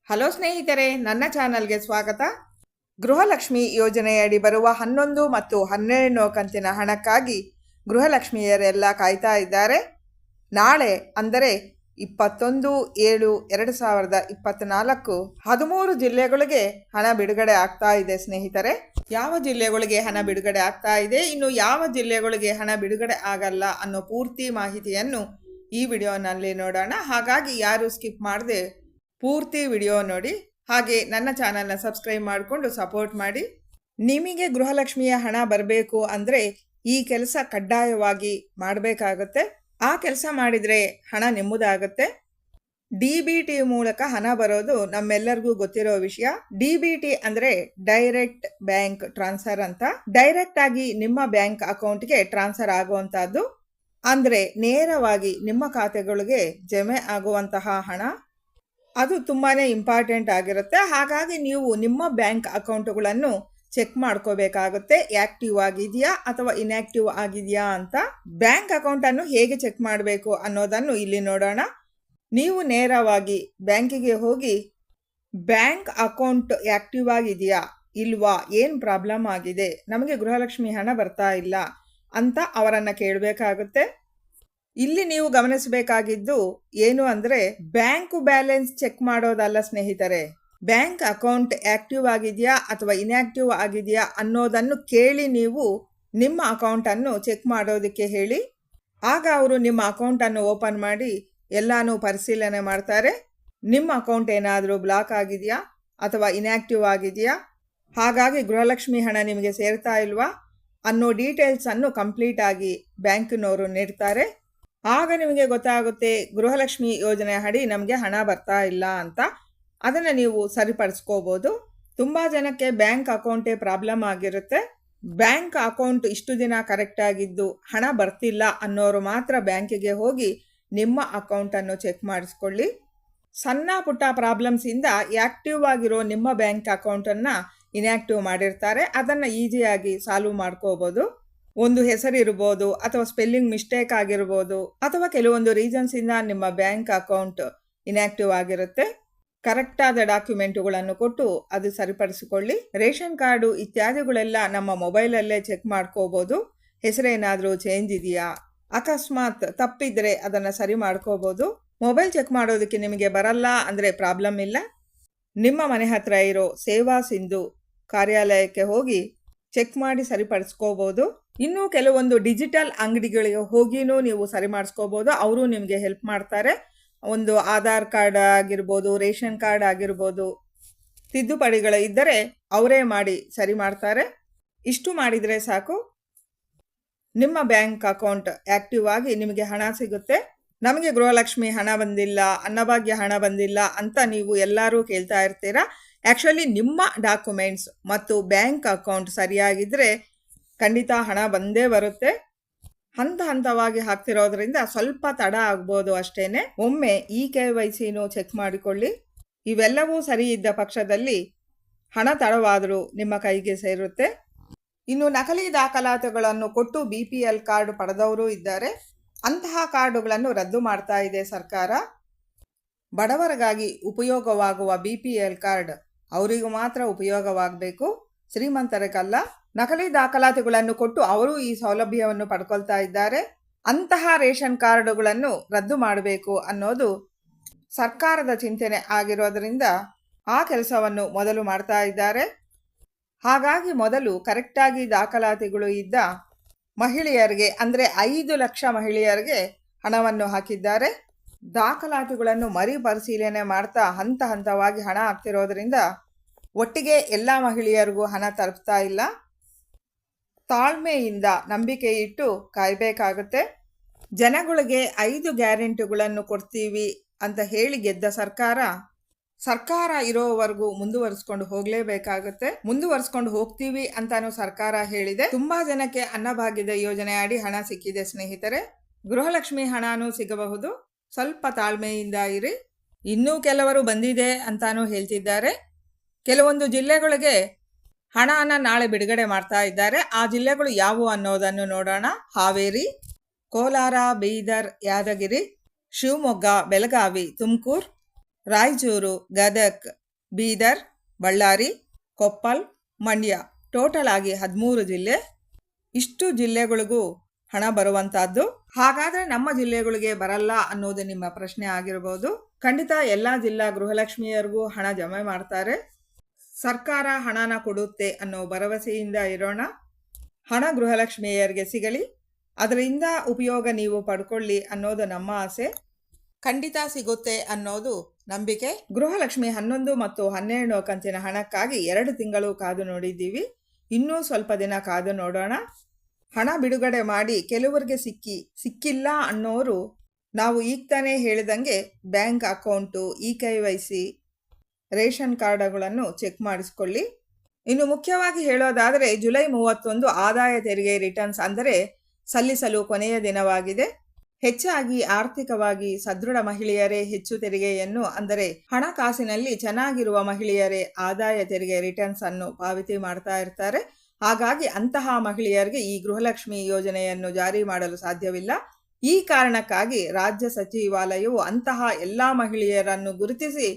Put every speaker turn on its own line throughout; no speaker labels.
Hello ಸ್ನೇಹಿತರೆ, ನನ್ನ ಚಾನಲ್ಗೆ ಸ್ವಾಗತ. ಗೃಹಲಕ್ಷ್ಮಿ ಯೋಜನೆಯಡಿ ಬರುವ 11 ಮತ್ತು 12 ಕಂತಿನ ಹಣಕ್ಕಾಗಿ ಗೃಹಲಕ್ಷ್ಮಿಯರೆಲ್ಲ ಕಾಯ್ತಾ ಇದ್ದಾರೆ. ನಾಳೆ ಅಂದರೆ 21/7/2024 13 ಜಿಲ್ಲೆಗಳಿಗೆ ಹಣ ಬಿಡುಗಡೆ ಆಗ್ತಾ ಇದೆ ಸ್ನೇಹಿತರೆ. ಯಾವ ಜಿಲ್ಲೆಗಳಿಗೆ ಹಣ ಬಿಡುಗಡೆ ಆಗ್ತಾ ಇದೆ, ಇನ್ನು ಯಾವ ಜಿಲ್ಲೆಗಳಿಗೆ ಹಣ ಬಿಡುಗಡೆ ಆಗಲ್ಲ ಅನ್ನೋ ಪೂರ್ತಿ ಮಾಹಿತಿಯನ್ನು ಈ ವಿಡಿಯೋನಲ್ಲಿ ನೋಡೋಣ. ಹಾಗಾಗಿ ಯಾರು ಸ್ಕಿಪ್ ಮಾಡದೆ ಪೂರ್ತಿ ವಿಡಿಯೋ ನೋಡಿ. ಹಾಗೆ ನನ್ನ ಚಾನಲ್ನ ಸಬ್ಸ್ಕ್ರೈಬ್ ಮಾಡಿಕೊಂಡು ಸಪೋರ್ಟ್ ಮಾಡಿ. ನಿಮಗೆ ಗೃಹಲಕ್ಷ್ಮಿಯ ಹಣ ಬರಬೇಕು ಅಂದರೆ ಈ ಕೆಲಸ ಕಡ್ಡಾಯವಾಗಿ ಮಾಡಬೇಕಾಗುತ್ತೆ. ಆ ಕೆಲಸ ಮಾಡಿದರೆ ಹಣ ನಿಮ್ಮದಾಗುತ್ತೆ. DBT ಮೂಲಕ ಹಣ ಬರೋದು ನಮ್ಮೆಲ್ಲರಿಗೂ ಗೊತ್ತಿರೋ ವಿಷಯ. DBT ಅಂದರೆ ಡೈರೆಕ್ಟ್ ಬ್ಯಾಂಕ್ ಟ್ರಾನ್ಸ್ಫರ್ ಅಂತ. ಡೈರೆಕ್ಟ್ ಆಗಿ ನಿಮ್ಮ ಬ್ಯಾಂಕ್ ಅಕೌಂಟ್ಗೆ ಟ್ರಾನ್ಸ್ಫರ್ ಆಗುವಂತಹದ್ದು, ಅಂದರೆ ನೇರವಾಗಿ ನಿಮ್ಮ ಖಾತೆಗಳಿಗೆ ಜಮೆ ಆಗುವಂತಹ ಹಣ. ಅದು ತುಂಬಾ ಇಂಪಾರ್ಟೆಂಟ್ ಆಗಿರುತ್ತೆ. ಹಾಗಾಗಿ ನೀವು ನಿಮ್ಮ ಬ್ಯಾಂಕ್ ಅಕೌಂಟ್ಗಳನ್ನು ಚೆಕ್ ಮಾಡ್ಕೋಬೇಕಾಗುತ್ತೆ, ಆ್ಯಕ್ಟಿವ್ ಆಗಿದೆಯಾ ಅಥವಾ ಇನ್ಆ್ಯಕ್ಟಿವ್ ಆಗಿದೆಯಾ ಅಂತ. ಬ್ಯಾಂಕ್ ಅಕೌಂಟನ್ನು ಹೇಗೆ ಚೆಕ್ ಮಾಡಬೇಕು ಅನ್ನೋದನ್ನು ಇಲ್ಲಿ ನೋಡೋಣ. ನೀವು ನೇರವಾಗಿ ಬ್ಯಾಂಕಿಗೆ ಹೋಗಿ ಬ್ಯಾಂಕ್ ಅಕೌಂಟ್ ಆ್ಯಕ್ಟಿವ್ ಆಗಿದೆಯಾ ಇಲ್ವಾ, ಏನು ಪ್ರಾಬ್ಲಮ್ ಆಗಿದೆ, ನಮಗೆ ಗೃಹಲಕ್ಷ್ಮಿ ಹಣ ಬರ್ತಾ ಇಲ್ಲ ಅಂತ ಅವರನ್ನು ಕೇಳಬೇಕಾಗುತ್ತೆ. ಇಲ್ಲಿ ನೀವು ಗಮನಿಸಬೇಕಾಗಿದ್ದು ಏನು ಅಂದರೆ ಬ್ಯಾಂಕ್ ಬ್ಯಾಲೆನ್ಸ್ ಚೆಕ್ ಮಾಡೋದಲ್ಲ ಸ್ನೇಹಿತರೆ. ಬ್ಯಾಂಕ್ ಅಕೌಂಟ್ ಆ್ಯಕ್ಟಿವ್ ಆಗಿದೆಯಾ ಅಥವಾ ಇನ್ಆ್ಯಕ್ಟಿವ್ ಆಗಿದೆಯಾ ಅನ್ನೋದನ್ನು ಕೇಳಿ ನೀವು ನಿಮ್ಮ ಅಕೌಂಟನ್ನು ಚೆಕ್ ಮಾಡೋದಕ್ಕೆ ಹೇಳಿ. ಆಗ ಅವರು ನಿಮ್ಮ ಅಕೌಂಟನ್ನು ಓಪನ್ ಮಾಡಿ ಎಲ್ಲನೂ ಪರಿಶೀಲನೆ ಮಾಡ್ತಾರೆ. ನಿಮ್ಮ ಅಕೌಂಟ್ ಏನಾದರೂ ಬ್ಲಾಕ್ ಆಗಿದೆಯಾ ಅಥವಾ ಇನ್ಆ್ಯಕ್ಟಿವ್ ಆಗಿದೆಯಾ, ಹಾಗಾಗಿ ಗೃಹಲಕ್ಷ್ಮಿ ಹಣ ನಿಮಗೆ ಸೇರ್ತಾ ಇಲ್ವಾ ಅನ್ನೋ ಡೀಟೇಲ್ಸನ್ನು ಕಂಪ್ಲೀಟ್ ಆಗಿ ಬ್ಯಾಂಕಿನವರು ನೀಡ್ತಾರೆ. ಆಗ ನಿಮಗೆ ಗೊತ್ತಾಗುತ್ತೆ ಗೃಹಲಕ್ಷ್ಮಿ ಯೋಜನೆ ಅಡಿ ನಮಗೆ ಹಣ ಬರ್ತಾ ಇಲ್ಲ ಅಂತ. ಅದನ್ನು ನೀವು ಸರಿಪಡಿಸ್ಕೋಬೋದು. ತುಂಬ ಜನಕ್ಕೆ ಬ್ಯಾಂಕ್ ಅಕೌಂಟೇ ಪ್ರಾಬ್ಲಮ್ ಆಗಿರುತ್ತೆ. ಬ್ಯಾಂಕ್ ಅಕೌಂಟ್ ಇಷ್ಟು ದಿನ ಕರೆಕ್ಟ್ ಆಗಿದ್ದು ಹಣ ಬರ್ತಿಲ್ಲ ಅನ್ನೋರು ಮಾತ್ರ ಬ್ಯಾಂಕಿಗೆ ಹೋಗಿ ನಿಮ್ಮ ಅಕೌಂಟನ್ನು ಚೆಕ್ ಮಾಡಿಸ್ಕೊಳ್ಳಿ. ಸಣ್ಣ ಪುಟ್ಟ ಪ್ರಾಬ್ಲಮ್ಸಿಂದ ಆ್ಯಕ್ಟಿವ್ ಆಗಿರೋ ನಿಮ್ಮ ಬ್ಯಾಂಕ್ ಅಕೌಂಟನ್ನು ಇನ್ಆ್ಯಕ್ಟಿವ್ ಮಾಡಿರ್ತಾರೆ. ಅದನ್ನು ಈಸಿಯಾಗಿ ಸಾಲ್ವ್ ಮಾಡ್ಕೋಬೋದು. ಒಂದು ಹೆಸರಿರ್ಬೋದು ಅಥವಾ ಸ್ಪೆಲ್ಲಿಂಗ್ ಮಿಸ್ಟೇಕ್ ಆಗಿರ್ಬೋದು ಅಥವಾ ಕೆಲವೊಂದು ರೀಸನ್ಸಿಂದ ನಿಮ್ಮ ಬ್ಯಾಂಕ್ ಅಕೌಂಟ್ ಇನ್ಆ್ಯಕ್ಟಿವ್ ಆಗಿರುತ್ತೆ. ಕರೆಕ್ಟಾದ ಡಾಕ್ಯುಮೆಂಟುಗಳನ್ನು ಕೊಟ್ಟು ಅದು ಸರಿಪಡಿಸಿಕೊಳ್ಳಿ. ರೇಷನ್ ಕಾರ್ಡು ಇತ್ಯಾದಿಗಳೆಲ್ಲ ನಮ್ಮ ಮೊಬೈಲಲ್ಲೇ ಚೆಕ್ ಮಾಡ್ಕೋಬೋದು. ಹೆಸರೇನಾದರೂ ಚೇಂಜ್ ಇದೆಯಾ, ಅಕಸ್ಮಾತ್ ತಪ್ಪಿದ್ರೆ ಅದನ್ನು ಸರಿ ಮಾಡ್ಕೋಬೋದು. ಮೊಬೈಲ್ ಚೆಕ್ ಮಾಡೋದಕ್ಕೆ ನಿಮಗೆ ಬರಲ್ಲ ಅಂದರೆ ಪ್ರಾಬ್ಲಮ್ ಇಲ್ಲ. ನಿಮ್ಮ ಮನೆ ಹತ್ರ ಇರೋ ಸೇವಾ ಸಿಂಧು ಕಾರ್ಯಾಲಯಕ್ಕೆ ಹೋಗಿ ಚೆಕ್ ಮಾಡಿ ಸರಿಪಡಿಸ್ಕೋಬೋದು. ಇನ್ನೂ ಕೆಲವೊಂದು ಡಿಜಿಟಲ್ ಅಂಗಡಿಗಳಿಗೆ ಹೋಗಿನೂ ನೀವು ಸರಿ ಮಾಡಿಸ್ಕೋಬೋದು. ಅವರು ನಿಮಗೆ ಹೆಲ್ಪ್ ಮಾಡ್ತಾರೆ. ಒಂದು ಆಧಾರ್ ಕಾರ್ಡ್ ಆಗಿರ್ಬೋದು, ರೇಷನ್ ಕಾರ್ಡ್ ಆಗಿರ್ಬೋದು, ತಿದ್ದುಪಡಿಗಳು ಇದ್ದರೆ ಅವರೇ ಮಾಡಿ ಸರಿ ಮಾಡ್ತಾರೆ. ಇಷ್ಟು ಮಾಡಿದರೆ ಸಾಕು, ನಿಮ್ಮ ಬ್ಯಾಂಕ್ ಅಕೌಂಟ್ ಆ್ಯಕ್ಟಿವ್ ಆಗಿ ನಿಮಗೆ ಹಣ ಸಿಗುತ್ತೆ. ನಮಗೆ ಗೃಹಲಕ್ಷ್ಮಿ ಹಣ ಬಂದಿಲ್ಲ, ಅನ್ನಭಾಗ್ಯ ಹಣ ಬಂದಿಲ್ಲ ಅಂತ ನೀವು ಎಲ್ಲರೂ ಕೇಳ್ತಾ ಇರ್ತೀರಾ. ಆ್ಯಕ್ಚುಲಿ ನಿಮ್ಮ ಡಾಕ್ಯುಮೆಂಟ್ಸ್ ಮತ್ತು ಬ್ಯಾಂಕ್ ಅಕೌಂಟ್ ಸರಿಯಾಗಿದ್ದರೆ ಖಂಡಿತ ಹಣ ಬಂದೇ ಬರುತ್ತೆ. ಹಂತವಾಗಿ ಹಾಕ್ತಿರೋದ್ರಿಂದ ಸ್ವಲ್ಪ ತಡ ಆಗ್ಬೋದು ಅಷ್ಟೇ. ಒಮ್ಮೆ KYCನೂ ಚೆಕ್ ಮಾಡಿಕೊಳ್ಳಿ. ಇವೆಲ್ಲವೂ ಸರಿ ಇದ್ದ ಪಕ್ಷದಲ್ಲಿ ಹಣ ತಡವಾದರೂ ನಿಮ್ಮ ಕೈಗೆ ಸೇರುತ್ತೆ. ಇನ್ನು ನಕಲಿ ದಾಖಲಾತಿಗಳನ್ನು ಕೊಟ್ಟು BPL ಕಾರ್ಡ್ ಪಡೆದವರು ಇದ್ದಾರೆ. ಅಂತಹ ಕಾರ್ಡುಗಳನ್ನು ರದ್ದು ಮಾಡ್ತಾ ಇದೆ ಸರ್ಕಾರ. ಬಡವರಿಗಾಗಿ ಉಪಯೋಗವಾಗುವ BPL ಕಾರ್ಡ್ ಅವರಿಗೂ ಮಾತ್ರ ಉಪಯೋಗವಾಗಬೇಕು, ಶ್ರೀಮಂತರಿಗಲ್ಲ. ನಕಲಿ ದಾಖಲಾತಿಗಳನ್ನು ಕೊಟ್ಟು ಅವರು ಈ ಸೌಲಭ್ಯವನ್ನು ಪಡ್ಕೊಳ್ತಾ ಇದ್ದಾರೆ. ಅಂತಹ ರೇಷನ್ ಕಾರ್ಡುಗಳನ್ನು ರದ್ದು ಮಾಡಬೇಕು ಅನ್ನೋದು ಸರ್ಕಾರದ ಚಿಂತನೆ ಆಗಿರೋದ್ರಿಂದ ಆ ಕೆಲಸವನ್ನು ಮೊದಲು ಮಾಡ್ತಾ ಇದ್ದಾರೆ. ಹಾಗಾಗಿ ಮೊದಲು ಕರೆಕ್ಟಾಗಿ ದಾಖಲಾತಿಗಳು ಇದ್ದ ಮಹಿಳೆಯರಿಗೆ ಅಂದರೆ 5 ಲಕ್ಷ ಮಹಿಳೆಯರಿಗೆ ಹಣವನ್ನು ಹಾಕಿದ್ದಾರೆ. ದಾಖಲಾತಿಗಳನ್ನು ಪರಿಶೀಲನೆ ಮಾಡ್ತಾ ಹಂತವಾಗಿ ಹಣ ಆಗ್ತಿರೋದ್ರಿಂದ ಒಟ್ಟಿಗೆ ಎಲ್ಲ ಮಹಿಳೆಯರಿಗೂ ಹಣ ತಲುಪ್ತಾ ಇಲ್ಲ. ತಾಳ್ಮೆಯಿಂದ ನಂಬಿಕೆ ಇಟ್ಟು ಕಾಯಬೇಕಾಗುತ್ತೆ. ಜನಗಳಿಗೆ 5 ಗ್ಯಾರಂಟಿಗಳನ್ನು ಕೊಡ್ತೀವಿ ಅಂತ ಹೇಳಿ ಗೆದ್ದ ಸರ್ಕಾರ ಇರೋವರೆಗೂ ಮುಂದುವರಿಸ್ಕೊಂಡು ಹೋಗಲೇಬೇಕಾಗುತ್ತೆ. ಮುಂದುವರಿಸ್ಕೊಂಡು ಹೋಗ್ತೀವಿ ಅಂತಾನು ಸರ್ಕಾರ ಹೇಳಿದೆ. ತುಂಬಾ ಜನಕ್ಕೆ ಅನ್ನಭಾಗ್ಯದ ಯೋಜನೆ ಅಡಿ ಹಣ ಸಿಕ್ಕಿದೆ ಸ್ನೇಹಿತರೆ. ಗೃಹಲಕ್ಷ್ಮಿ ಹಣನೂ ಸಿಗಬಹುದು. ಸ್ವಲ್ಪ ತಾಳ್ಮೆಯಿಂದ ಇರಿ. ಇನ್ನೂ ಕೆಲವರು ಬಂದಿದೆ ಅಂತಾನು ಹೇಳ್ತಿದ್ದಾರೆ. ಕೆಲವೊಂದು ಜಿಲ್ಲೆಗಳಿಗೆ ಹಣನ ನಾಳೆ ಬಿಡುಗಡೆ ಮಾಡ್ತಾ ಇದ್ದಾರೆ. ಆ ಜಿಲ್ಲೆಗಳು ಯಾವುವು ಅನ್ನೋದನ್ನು ನೋಡೋಣ. ಹಾವೇರಿ, ಕೋಲಾರ, ಬೀದರ್, ಯಾದಗಿರಿ, ಶಿವಮೊಗ್ಗ, ಬೆಳಗಾವಿ, ತುಮಕೂರು, ರಾಯಚೂರು, ಗದಗ್, ಬೀದರ್, ಬಳ್ಳಾರಿ, ಕೊಪ್ಪಲ್, ಮಂಡ್ಯ ಟೋಟಲ್ ಆಗಿ 13 ಜಿಲ್ಲೆ. ಇಷ್ಟು ಜಿಲ್ಲೆಗಳಿಗೂ ಹಣ ಬರುವಂತಹದ್ದು. ಹಾಗಾದ್ರೆ ನಮ್ಮ ಜಿಲ್ಲೆಗಳಿಗೆ ಬರಲ್ಲ ಅನ್ನೋದು ನಿಮ್ಮ ಪ್ರಶ್ನೆ ಆಗಿರಬಹುದು. ಖಂಡಿತ ಎಲ್ಲ ಜಿಲ್ಲಾ ಗೃಹಲಕ್ಷ್ಮಿಯರಿಗೂ ಹಣ ಜಮೆ ಮಾಡ್ತಾರೆ. ಸರ್ಕಾರ ಹಣನ ಕೊಡುತ್ತೆ ಅನ್ನೋ ಭರವಸೆಯಿಂದ ಇರೋಣ. ಹಣ ಗೃಹಲಕ್ಷ್ಮಿಯರಿಗೆ ಸಿಗಲಿ, ಅದರಿಂದ ಉಪಯೋಗ ನೀವು ಪಡ್ಕೊಳ್ಳಿ ಅನ್ನೋದು ನಮ್ಮ ಆಸೆ. ಖಂಡಿತ ಸಿಗುತ್ತೆ ಅನ್ನೋದು ನಂಬಿಕೆ. ಗೃಹಲಕ್ಷ್ಮಿ 11 ಮತ್ತು 12 ಕಂತಿನ ಹಣಕ್ಕಾಗಿ 2 ತಿಂಗಳು ಕಾದು ನೋಡಿದ್ದೀವಿ. ಇನ್ನೂ ಸ್ವಲ್ಪ ದಿನ ಕಾದು ನೋಡೋಣ. ಹಣ ಬಿಡುಗಡೆ ಮಾಡಿ ಕೆಲವರಿಗೆ ಸಿಕ್ಕಿಲ್ಲ ಅನ್ನೋರು ನಾವು ಈಗ ತಾನೇ ಹೇಳಿದಂಗೆ ಬ್ಯಾಂಕ್ ಅಕೌಂಟು, KYC, ರೇಷನ್ ಕಾರ್ಡ್ಗಳನ್ನು ಚೆಕ್ ಮಾಡಿಸ್ಕೊಳ್ಳಿ. ಇನ್ನು ಮುಖ್ಯವಾಗಿ ಹೇಳೋದಾದರೆ ಜುಲೈ 31 ಆದಾಯ ತೆರಿಗೆ ರಿಟರ್ನ್ಸ್ ಅಂದರೆ ಸಲ್ಲಿಸಲು ಕೊನೆಯ ದಿನವಾಗಿದೆ. ಹೆಚ್ಚಾಗಿ ಆರ್ಥಿಕವಾಗಿ ಸದೃಢ ಮಹಿಳೆಯರೇ ಹೆಚ್ಚು ತೆರಿಗೆಯನ್ನು, ಅಂದರೆ ಹಣಕಾಸಿನಲ್ಲಿ ಚೆನ್ನಾಗಿರುವ ಮಹಿಳೆಯರೇ ಆದಾಯ ತೆರಿಗೆ ರಿಟರ್ನ್ಸ್ ಅನ್ನು ಪಾವತಿ ಮಾಡ್ತಾ ಇರ್ತಾರೆ. ಹಾಗಾಗಿ ಅಂತಹ ಮಹಿಳೆಯರಿಗೆ ಈ ಗೃಹಲಕ್ಷ್ಮಿ ಯೋಜನೆಯನ್ನು ಜಾರಿ ಮಾಡಲು ಸಾಧ್ಯವಿಲ್ಲ. ಈ ಕಾರಣಕ್ಕಾಗಿ ರಾಜ್ಯ ಸಚಿವಾಲಯವು ಅಂತಹ ಎಲ್ಲ ಮಹಿಳೆಯರನ್ನು ಗುರುತಿಸಿ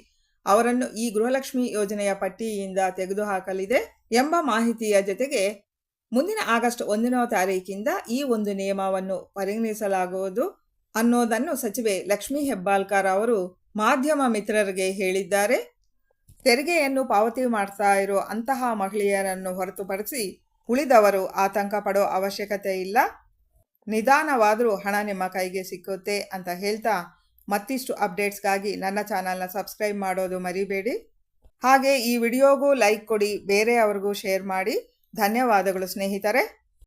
ಅವರನ್ನು ಈ ಗೃಹಲಕ್ಷ್ಮಿ ಯೋಜನೆಯ ಪಟ್ಟಿಯಿಂದ ತೆಗೆದುಹಾಕಲಿದೆ ಎಂಬ ಮಾಹಿತಿಯ ಜೊತೆಗೆ ಮುಂದಿನ ಆಗಸ್ಟ್ 1ನೇ ತಾರೀಕಿಂದ ಈ ಒಂದು ನಿಯಮವನ್ನು ಪರಿಗಣಿಸಲಾಗುವುದು ಅನ್ನೋದನ್ನು ಸಚಿವೆ ಲಕ್ಷ್ಮೀ ಹೆಬ್ಬಾಳ್ಕರ್ ಅವರು ಮಾಧ್ಯಮ ಮಿತ್ರರಿಗೆ ಹೇಳಿದ್ದಾರೆ. ತೆರಿಗೆಯನ್ನು ಪಾವತಿ ಮಾಡ್ತಾ ಇರೋ ಅಂತಹ ಮಹಿಳೆಯರನ್ನು ಹೊರತುಪಡಿಸಿ ಉಳಿದವರು ಆತಂಕ ಪಡೋ ಅವಶ್ಯಕತೆ ಇಲ್ಲ. ನಿಧಾನವಾದರೂ ಹಣ ನಿಮ್ಮ ಕೈಗೆ ಸಿಕ್ಕುತ್ತೆ ಅಂತ ಹೇಳ್ತಾ, ಮತ್ತಿಷ್ಟು ಅಪ್ಡೇಟ್ಸ್ಗಾಗಿ ನನ್ನ ಚಾನಲ್ನ ಸಬ್ಸ್ಕ್ರೈಬ್ ಮಾಡೋದು ಮರಿಬೇಡಿ. ಹಾಗೆ ಈ ವಿಡಿಯೋಗೂ ಲೈಕ್ ಕೊಡಿ, ಬೇರೆಯವ್ರಿಗೂ ಶೇರ್ ಮಾಡಿ. ಧನ್ಯವಾದಗಳು ಸ್ನೇಹಿತರೆ.